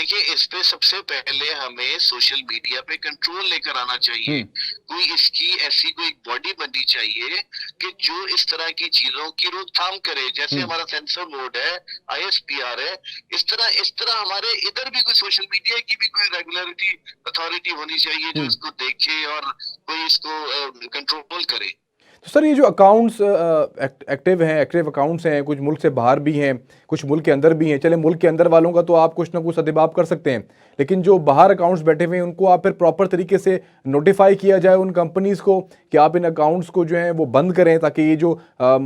देखिए, इस पे सबसे पहले हमें सोशल मीडिया पे कंट्रोल लेकर आना चाहिए। हुँ, कोई इसकी ऐसी कोई बॉडी बननी चाहिए कि जो इस तरह की चीज़ों की रोकथाम करे। जैसे हुँ, हमारा सेंसर बोर्ड है, आईएसपीआर है, इस तरह हमारे इधर भी कोई सोशल मीडिया की भी कोई रेगुलेटरी अथॉरिटी होनी चाहिए जो हुँ। इसको देखे और कोई इसको कंट्रोल करे। तो सर ये जो अकाउंट्स एक्टिव अकाउंट्स हैं, कुछ मुल्क से बाहर भी हैं, कुछ मुल्क के अंदर भी हैं। चलें मुल्क के अंदर वालों का तो आप कुछ ना कुछ सद्देबाप कर सकते हैं, लेकिन जो बाहर अकाउंट्स बैठे हुए हैं उनको आप फिर प्रॉपर तरीके से नोटिफाई किया जाए उन कंपनीज़ को कि आप इन अकाउंट्स को जो है वो बंद करें, ताकि ये जो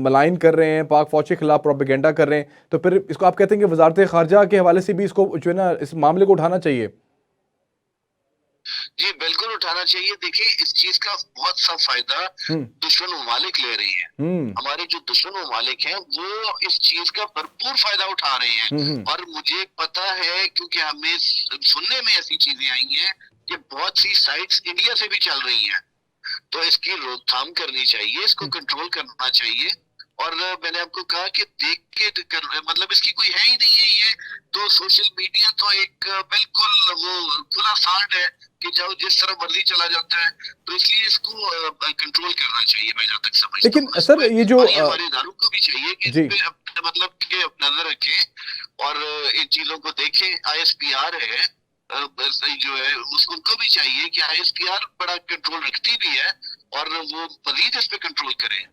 मलाइन कर रहे हैं, पाक फ़ौज के खिलाफ प्रोपेगेंडा कर रहे हैं, तो फिर इसको आप कहते हैं कि वजारत ख़ारजा के हवाले से भी इसको जो है ना इस मामले को उठाना चाहिए। जी, बिल्कुल उठाना चाहिए। देखिए, इस चीज़ का बहुत सा फ़ायदा हुँ, दुश्मन ममालिक ले रही हैं। हुँ, हमारे जो दुश्मन ममालिक हैं, वो इस चीज़ का भरपूर फ़ायदा उठा रहे हैं। हुँ, हुँ, और मुझे पता है, क्योंकि हमें सुनने में ऐसी चीज़ें आई हैं कि बहुत सी साइट्स इंडिया से भी चल रही हैं। तो इसकी रोकथाम करनी चाहिए, इसको हुँ। कंट्रोल करना चाहिए। और मैंने आपको कहा कि देख के मतलब इसकी कोई है ही नहीं है ये। तो सोशल मीडिया तो एक बिल्कुल वो खुला सांड है कि जाओ जिस तरह मर्जी चला जाता है। तो इसलिए इसको कंट्रोल करना चाहिए, मैं जहाँ तक समझता लेकिन हूँ। इस सर पे ये जो और ये हमारे इदारों को भी चाहिए कि इस जी। पे मतलब कि नजर रखें और इन चीजों को देखें। आईएसपीआर है, जो है उनको भी चाहिए कि आईएसपीआर बड़ा कंट्रोल रखती भी है और वो मजीद इस पे कंट्रोल करे।